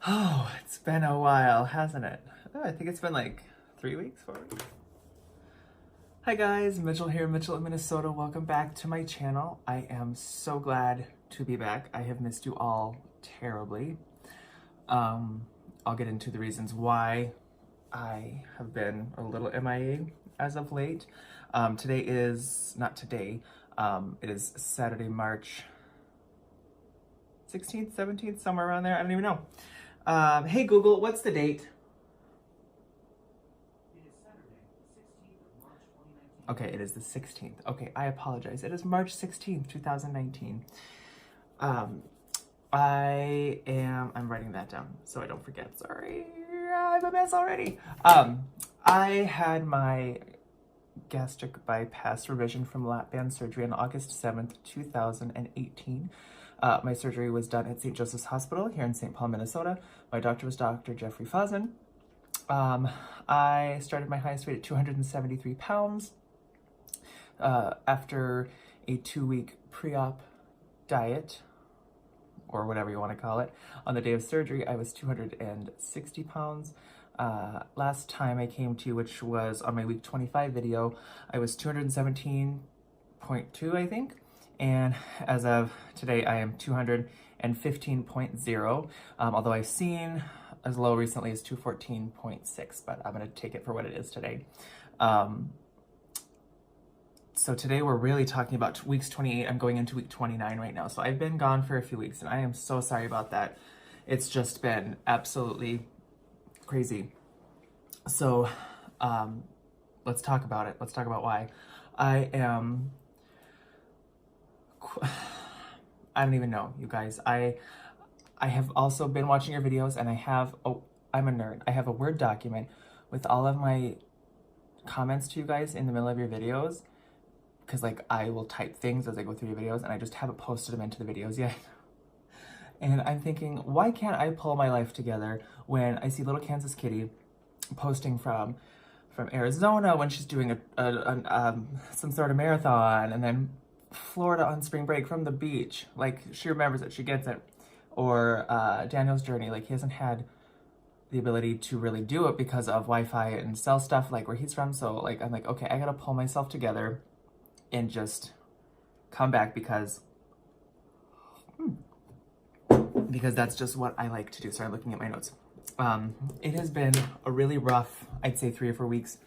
Oh, it's been a while, hasn't it? Oh, I think it's been like 3 weeks, 4 weeks. Hi guys, Mitchell here, Mitchell in Minnesota. Welcome back to my channel. I am so glad to be back. I have missed you all terribly. I'll get into the reasons why I have been a little MIA as of late. Today is, not today, it is Saturday, March 16th, 17th, somewhere around there. I don't even know. Hey Google, what's the date? Okay, it is the 16th. Okay, I apologize. It is March 16th, 2019. I'm writing that down so I don't forget. Sorry, I'm a mess already. I had my gastric bypass revision from lap band surgery on August 7th, 2018. My surgery was done at St. Joseph's Hospital here in St. Paul, Minnesota. My doctor was Dr. Jeffrey Fosman. I started my highest weight at 273 pounds. After a 2-week pre-op diet, or whatever you want to call it, on the day of surgery, I was 260 pounds. Last time I came to you, which was on my week 25 video, I was 217.2, I think. And as of today, I am 215.0, although I've seen as low recently as 214.6, but I'm going to take it for what it is today. So today we're really talking about weeks 28. I'm going into week 29 right now. So I've been gone for a few weeks and I am so sorry about that. It's just been absolutely crazy. So let's talk about it. Let's talk about why. I don't even know, you guys. I have also been watching your videos and I'm a nerd. I have a Word document with all of my comments to you guys in the middle of your videos. Because like I will type things as I go through your videos and I just haven't posted them into the videos yet. And I'm thinking, why can't I pull my life together when I see little Kansas Kitty posting from Arizona when she's doing some sort of marathon, and then Florida on spring break from the beach, like she remembers it, she gets it. Or Daniel's journey, like he hasn't had the ability to really do it because of Wi-Fi and cell stuff like where he's from. So like I'm like, okay, I gotta pull myself together and just come back because that's just what I like to do. Sorry, I'm looking at my notes. It has been a really rough, I'd say 3 or 4 weeks.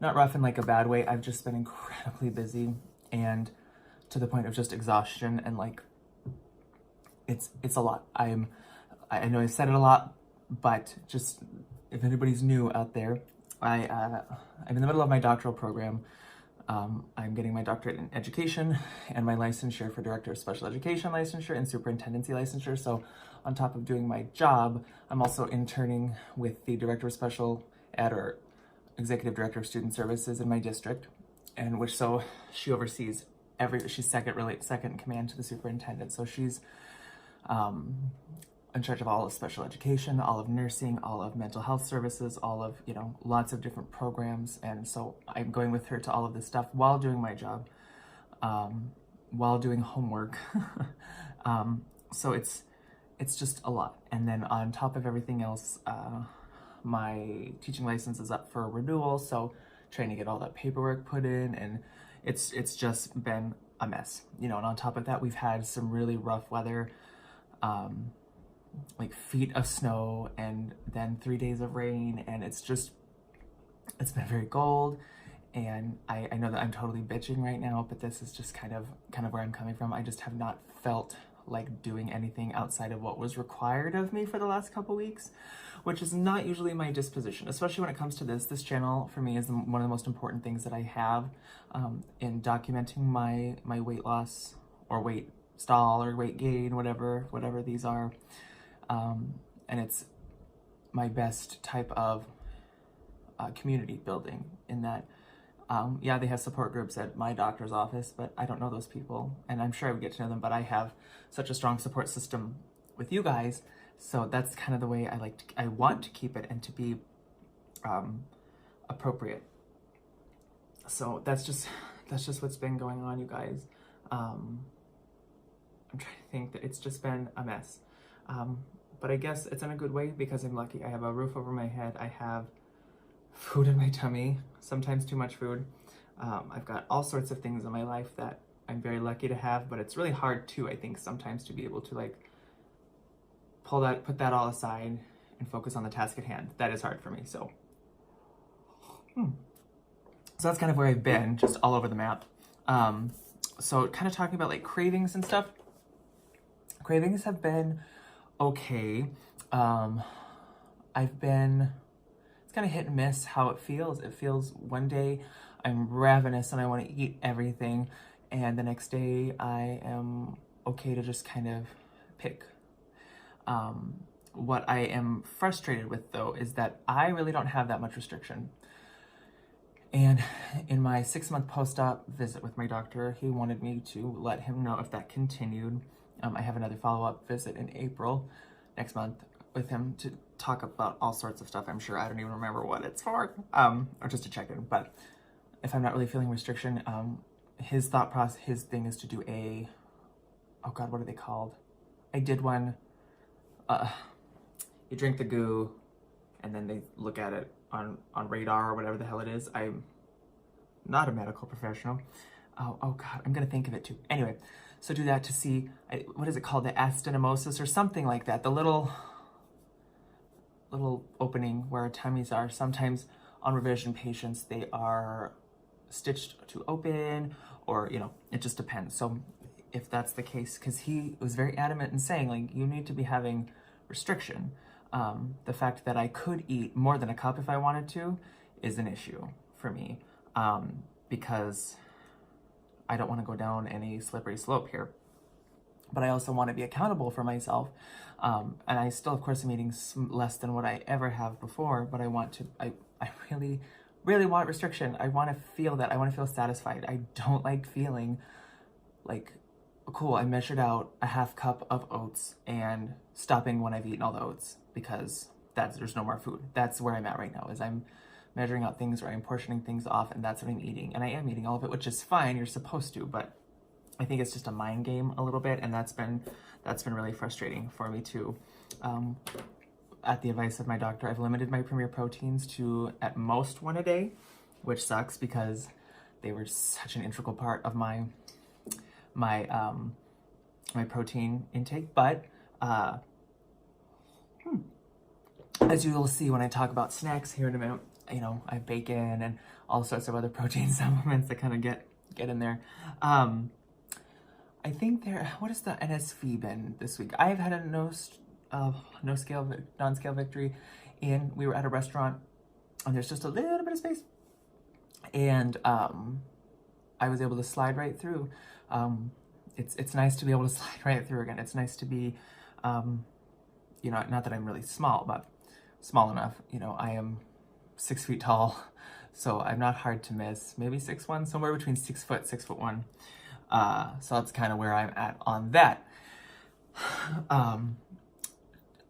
Not rough in like a bad way. I've just been incredibly busy and to the point of just exhaustion, and like it's a lot. I know I've said it a lot, but just if anybody's new out there, I'm in the middle of my doctoral program. I'm getting my doctorate in education and my licensure for director of special education licensure and superintendency licensure. So on top of doing my job, I'm also interning with the director of special ed, or executive director of student services in my district, and so she oversees she's second in command to the superintendent. So she's in charge of all of special education, all of nursing, all of mental health services, all of, lots of different programs. And so I'm going with her to all of this stuff while doing my job, while doing homework. So it's just a lot. And then on top of everything else, my teaching license is up for renewal. So trying to get all that paperwork put in, and it's just been a mess, and on top of that, we've had some really rough weather, like feet of snow and then 3 days of rain, and it's been very cold. And I know that I'm totally bitching right now, but this is just kind of where I'm coming from. I just have not felt like doing anything outside of what was required of me for the last couple weeks, which is not usually my disposition, especially when it comes to this channel. For me, is one of the most important things that I have in documenting my weight loss or weight stall or weight gain, whatever these are. And it's my best type of community building, in that, yeah, they have support groups at my doctor's office, but I don't know those people, and I'm sure I would get to know them, but I have such a strong support system with you guys. So that's kind of the way I want to keep it, and to be appropriate. So that's just what's been going on, you guys. I'm trying to think that it's just been a mess. But I guess it's in a good way because I'm lucky. I have a roof over my head. I have food in my tummy, sometimes too much food. I've got all sorts of things in my life that I'm very lucky to have, but it's really hard too, I think, sometimes to be able to like put that all aside and focus on the task at hand. That is hard for me, so. So that's kind of where I've been, just all over the map. So kind of talking about like cravings and stuff. Cravings have been okay. It's kind of hit and miss how it feels. It feels one day I'm ravenous and I want to eat everything, and the next day I am okay to just kind of pick. What I am frustrated with though is that I really don't have that much restriction. And in my 6-month post-op visit with my doctor, he wanted me to let him know if that continued. I have another follow-up visit in April next month with him to talk about all sorts of stuff. I'm sure I don't even remember what it's for, or just to check in. But if I'm not really feeling restriction, his thought process, his thing is to do a, oh God, what are they called? I did one, you drink the goo and then they look at it on radar or whatever the hell it is. I'm not a medical professional. Oh God, I'm gonna think of it too. Anyway, so do that to see, what is it called? The astenomosis or something like that. The little opening where our tummies are. Sometimes on revision patients, they are stitched to open, or, you know, it just depends. So if that's the case, because he was very adamant in saying, like, you need to be having restriction. The fact that I could eat more than a cup if I wanted to is an issue for me, because I don't want to go down any slippery slope here. But I also want to be accountable for myself. And I still, of course, am eating less than what I ever have before, but I really, really want restriction. I want to feel that. I want to feel satisfied. I don't like feeling like, cool, I measured out a half cup of oats and stopping when I've eaten all the oats, because there's no more food. That's where I'm at right now, is I'm measuring out things, or I'm portioning things off, and that's what I'm eating. And I am eating all of it, which is fine, you're supposed to, but I think it's just a mind game a little bit, and that's been really frustrating for me too. At the advice of my doctor, I've limited my premier proteins to at most 1 a day, which sucks because they were such an integral part of my protein intake. But as you will see when I talk about snacks here in a minute, you know, I have bacon and all sorts of other protein supplements that kind of get in there. I think what has the NSV been this week? I've had a non-scale victory, and we were at a restaurant and there's just a little bit of space, and I was able to slide right through. It's nice to be able to slide right through again. It's nice to be, you know, not that I'm really small, but small enough. You know, I am 6 feet tall, so I'm not hard to miss. Maybe 6'1", somewhere between 6 foot, 6'1". So that's kind of where I'm at on that.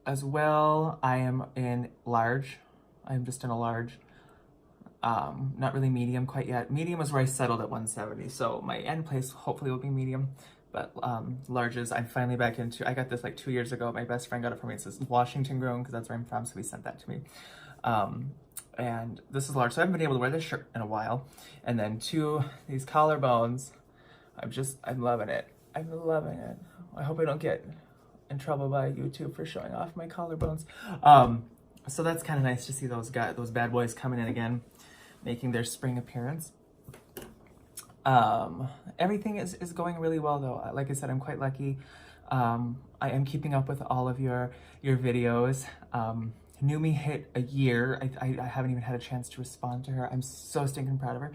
As well, I am in large. I'm just in a large. Not really medium quite yet. Medium is where I settled at 170, so my end place hopefully will be medium. But larges, I'm finally back into. I got this like 2 years ago. My best friend got it for me. It says Washington grown, because that's where I'm from, so he sent that to me. And this is large, so I haven't been able to wear this shirt in a while. And then these collarbones. I'm loving it. I'm loving it. I hope I don't get in trouble by YouTube for showing off my collarbones. So that's kind of nice to see those bad boys coming in again, making their spring appearance. Everything is going really well though. Like I said, I'm quite lucky. I am keeping up with all of your videos. Numi hit a year. I haven't even had a chance to respond to her. I'm so stinking proud of her.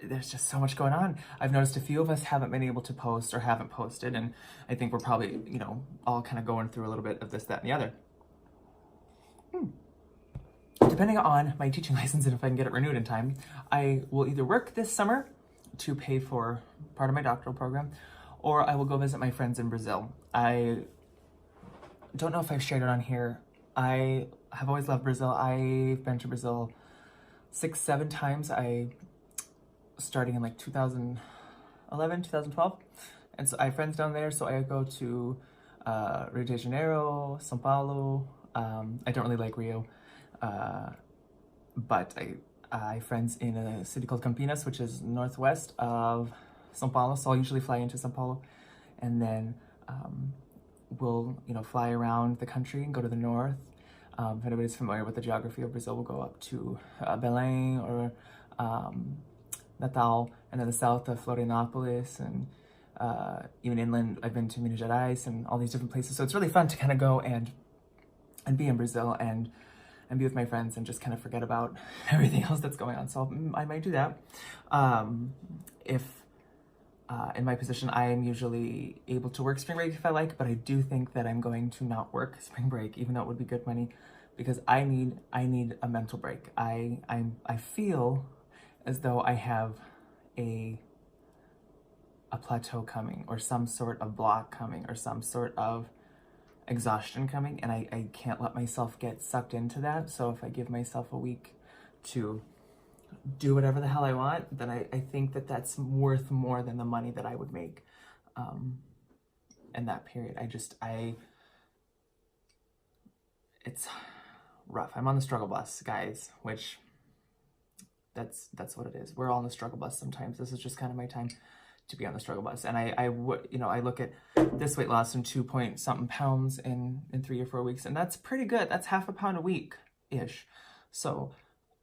There's just so much going on. I've noticed a few of us haven't been able to post or haven't posted, and I think we're probably, you know, all kind of going through a little bit of this, that, and the other. Depending on my teaching license and if I can get it renewed in time, I will either work this summer to pay for part of my doctoral program, or I will go visit my friends in Brazil. I don't know if I've shared it on here. I have always loved Brazil. I've been to Brazil 6-7 times. Starting in like 2011, 2012, And so I have friends down there, so I go to Rio de Janeiro, São Paulo. I don't really like Rio, but I have friends in a city called Campinas, which is northwest of São Paulo. So I'll usually fly into São Paulo, and then we'll fly around the country and go to the north. If anybody's familiar with the geography of Brazil, we'll go up to Belém or Natal, and then the south of Florianópolis, and even inland. I've been to Minas Gerais and all these different places. So it's really fun to kind of go and be in Brazil and be with my friends and just kind of forget about everything else that's going on. So I might do that. If in my position, I am usually able to work spring break if I like, but I do think that I'm going to not work spring break, even though it would be good money, because I need a mental break. I feel as though I have a plateau coming, or some sort of block coming, or some sort of exhaustion coming, and I can't let myself get sucked into that. So if I give myself a week to do whatever the hell I want, then I think that that's worth more than the money that I would make in that period. It's rough. I'm on the struggle bus, guys, which that's what it is. We're all on the struggle bus sometimes. This is just kind of my time to be on the struggle bus. And I would, I look at this weight loss in 2-point-something pounds in 3 or 4 weeks, and that's pretty good. That's half a pound a week-ish. So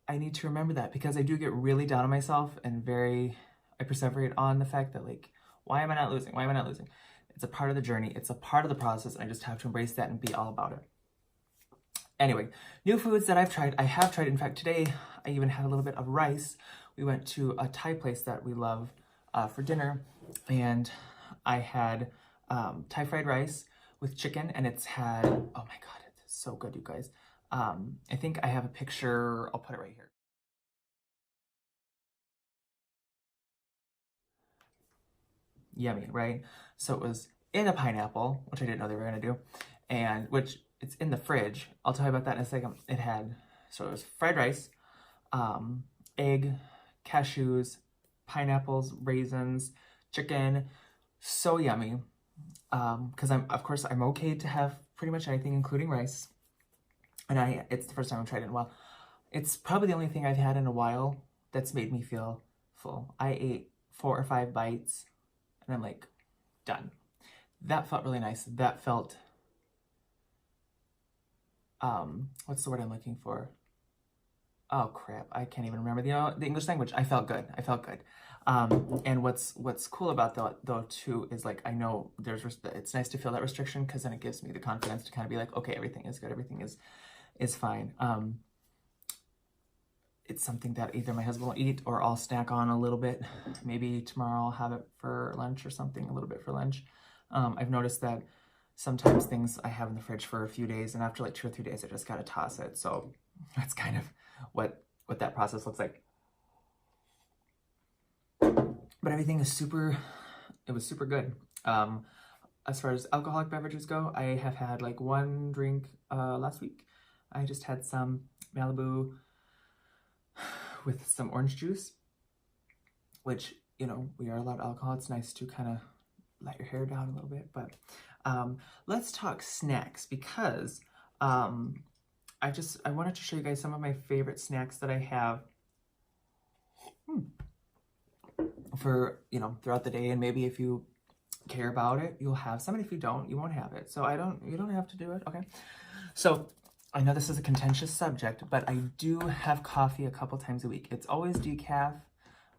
I need to remember that, because I do get really down on myself and I perseverate on the fact that, like, why am I not losing? Why am I not losing? It's a part of the journey. It's a part of the process, and I just have to embrace that and be all about it. Anyway, new foods that I have tried. In fact, today I even had a little bit of rice. We went to a Thai place that we love for dinner, and I had Thai fried rice with chicken, and it's had, oh my God, it's so good, you guys. I think I have a picture. I'll put it right here. Yummy, right? So it was in a pineapple, which I didn't know they were gonna do, and which it's in the fridge. I'll tell you about that in a second. So it was fried rice, egg, cashews, pineapples, raisins, chicken. So yummy. Because I'm okay to have pretty much anything, including rice. And it's the first time I've tried it in a while. It's probably the only thing I've had in a while that's made me feel full. I ate 4 or 5 bites, and I'm like, done. That felt really nice. That felt, what's the word I'm looking for? Oh crap, I can't even remember the English language. I felt good. And what's cool about that though too is, like, I know it's nice to feel that restriction, because then it gives me the confidence to kind of be like, okay, everything is good, everything is fine. It's something that either my husband will eat or I'll snack on a little bit. Maybe tomorrow I'll have it for lunch or something, a little bit for lunch. I've noticed that sometimes things I have in the fridge for a few days, and after like 2 or 3 days, I just gotta toss it. So that's kind of what that process looks like. But everything is it was super good. As far as alcoholic beverages go, I have had like 1 drink last week. I just had some Malibu with some orange juice, which, we are allowed alcohol. It's nice to kind of let your hair down a little bit. But let's talk snacks, because I wanted to show you guys some of my favorite snacks that I have for, throughout the day. And maybe if you care about it, you'll have some, and if you don't, you won't have it. So you don't have to do it. Okay. So I know this is a contentious subject, but I do have coffee a couple times a week. It's always decaf,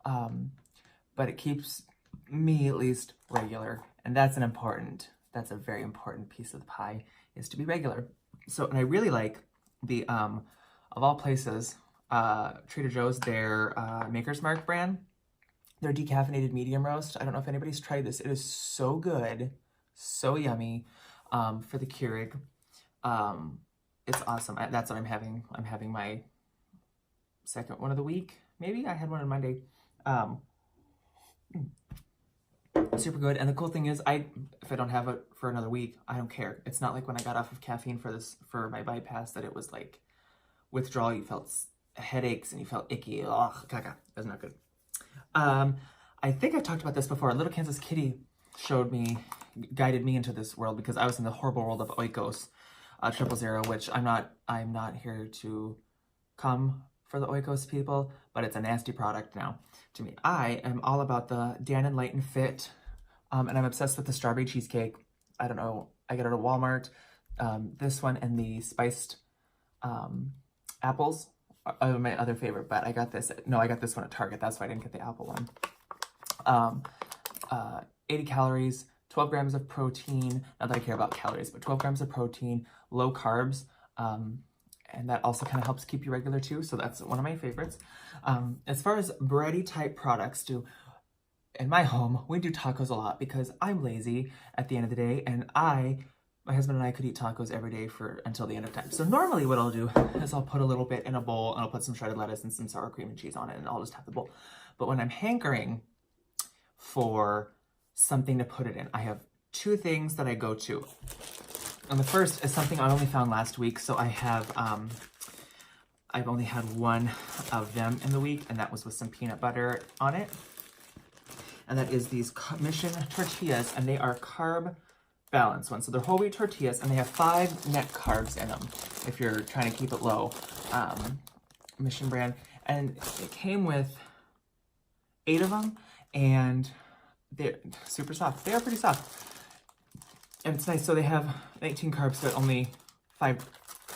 but it keeps me at least regular. And that's a very important piece of the pie, is to be regular. So, and I really like the, of all places, Trader Joe's, their Maker's Mark brand, their decaffeinated medium roast. I don't know if anybody's tried this. It is so good, so yummy, for the Keurig. It's awesome. That's what I'm having. I'm having my second one of the week. Maybe I had one on Monday. Super good. And the cool thing is, if I don't have it for another week, I don't care. It's not like when I got off of caffeine for my bypass, that it was like withdrawal. You felt headaches and you felt icky. Ugh, caca. That's not good. I think I talked about this before. Little Kansas Kitty guided me into this world, because I was in the horrible world of Oikos 000, which I'm not here to come for the Oikos people, but it's a nasty product now to me. I am all about the Dan & Light and Fit, and I'm obsessed with the strawberry cheesecake. I don't know, I get it at Walmart. This one and the spiced apples are my other favorite, but I got this one at Target. That's why I didn't get the apple one. 80 calories, 12 grams of protein. Not that I care about calories, but 12 grams of protein, low carbs. And that also kind of helps keep you regular too. So that's one of my favorites. As far as bready type products in my home, we do tacos a lot because I'm lazy at the end of the day, and my husband and I could eat tacos every day until the end of time. So normally what I'll do is I'll put a little bit in a bowl and I'll put some shredded lettuce and some sour cream and cheese on it, and I'll just have the bowl. But when I'm hankering for something to put it in, I have two things that I go to. And the first is something I only found last week. So I've only had one of them in the week, and that was with some peanut butter on it. And that is these Mission tortillas, and they are carb balanced ones. So they're whole wheat tortillas, and they have 5 net carbs in them if you're trying to keep it low. Mission brand. And it came with 8 of them, and they're super soft. They are pretty soft. And it's nice. So they have 19 carbs, but only 5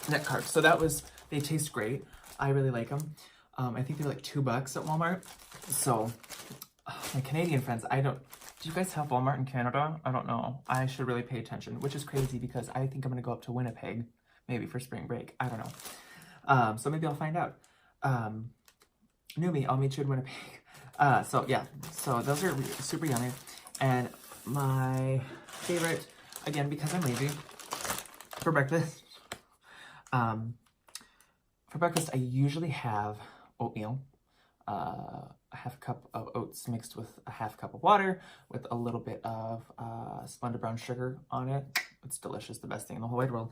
net carbs. So they taste great. I really like them. I think they're like $2 at Walmart. So my Canadian friends, do you guys have Walmart in Canada? I don't know. I should really pay attention, which is crazy because I think I'm going to go up to Winnipeg, maybe for spring break. I don't know. So maybe I'll find out. New me, I'll meet you in Winnipeg. So yeah, so those are super yummy. And my favorite, again, because I'm lazy, for breakfast, I usually have oatmeal, a half cup of oats mixed with a half cup of water with a little bit of Splenda brown sugar on it. It's delicious, the best thing in the whole wide world.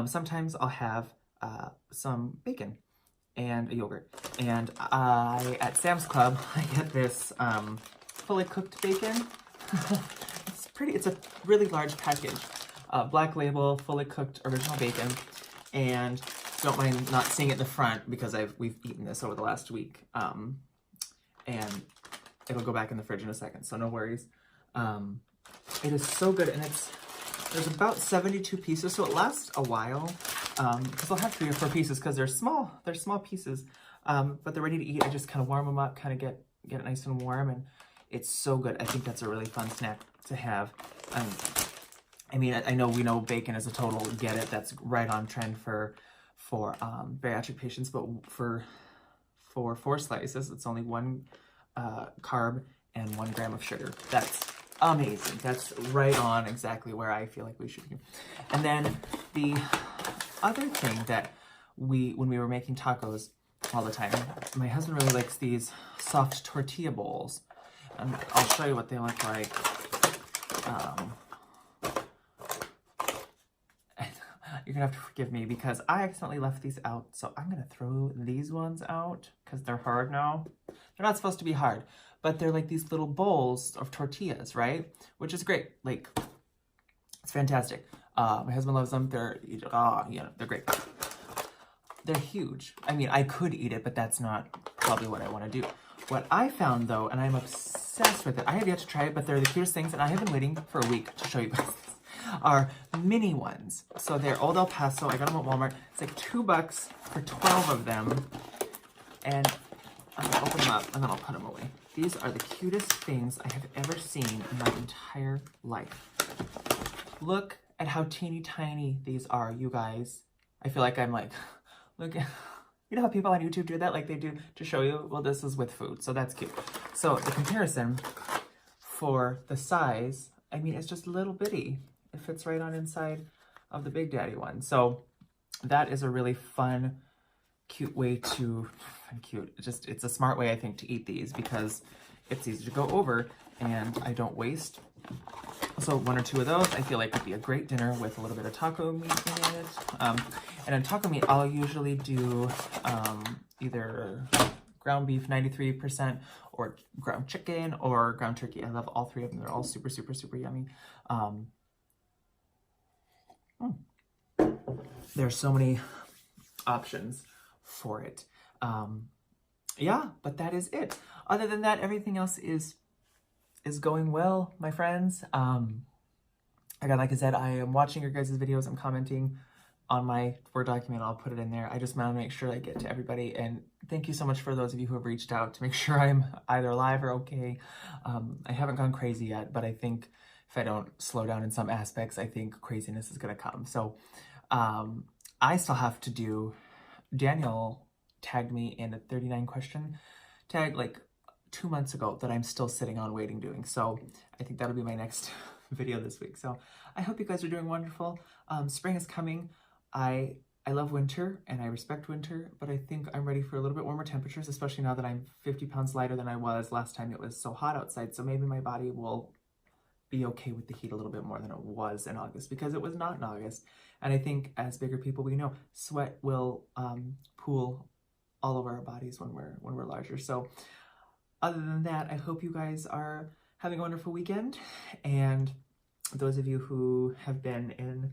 Sometimes I'll have some bacon and a yogurt. And at Sam's Club, I get this fully cooked bacon. It's a really large package. Black label, fully cooked original bacon. And don't mind not seeing it in the front because we've eaten this over the last week. And it'll go back in the fridge in a second, so no worries. It is so good, and there's about 72 pieces, so it lasts a while. Because I'll have 3 or 4 pieces because they're small pieces, but they're ready to eat. I just kind of warm them up, kind of get it nice and warm, and it's so good. I think that's a really fun snack to have. I mean, I know we know bacon is a total get it. That's right on trend for bariatric patients, but for 4 slices, it's only 1 carb and 1 gram of sugar. That's amazing. That's right on exactly where I feel like we should be. And then the other thing that when we were making tacos all the time, my husband really likes these soft tortilla bowls. And I'll show you what they look like. You're gonna have to forgive me because I accidentally left these out. So I'm gonna throw these ones out because they're hard now. They're not supposed to be hard, but they're like these little bowls of tortillas, right? Which is great. Like, it's fantastic. My husband loves them. They're great. They're huge. I mean, I could eat it, but that's not probably what I want to do. What I found though, and I'm obsessed with it, I have yet to try it, but they're the cutest things, and I have been waiting for a week to show you guys, are mini ones. So they're Old El Paso. I got them at Walmart. It's like $2 for 12 of them. And I'm gonna open them up and then I'll put them away. These are the cutest things I have ever seen in my entire life. Look at how teeny tiny these are, you guys. I feel like I'm like, look at, you know how people on YouTube do that? Like they do to show you, well, this is with food. So that's cute. So the comparison for the size, I mean, it's just little bitty. It fits right on inside of the Big Daddy one. So that is a really fun, cute way to, it's a smart way, I think, to eat these because it's easy to go over and I don't waste. So 1 or 2 of those, I feel like would be a great dinner with a little bit of taco meat in it. And in taco meat, I'll usually do either ground beef 93%, or ground chicken, or ground turkey. I love all three of them. They're all super, super, super yummy. There's so many options for it. Yeah, but that is it. Other than that, everything else is going well, my friends. Again, like I said, I am watching your guys' videos. I'm commenting on my Word document. I'll put it in there. I just want to make sure I get to everybody. And thank you so much for those of you who have reached out to make sure I'm either live or okay. I haven't gone crazy yet, but I think if I don't slow down in some aspects, I think craziness is going to come. So I still have to do, Daniel tagged me in a 39 question tag like 2 months ago that I'm still sitting on waiting doing. So I think that'll be my next video this week. So I hope you guys are doing wonderful. Spring is coming. I love winter and I respect winter, but I think I'm ready for a little bit warmer temperatures, especially now that I'm 50 pounds lighter than I was last time it was so hot outside. So maybe my body will be okay with the heat a little bit more than it was in August, because it was not in August. And I think as bigger people, we know sweat will pool all over our bodies when we're larger. So other than that, I hope you guys are having a wonderful weekend. And those of you who have been in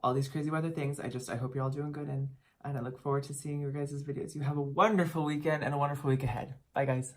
all these crazy weather things, I hope you're all doing good, and I look forward to seeing your guys' videos. You have a wonderful weekend and a wonderful week ahead. Bye, guys.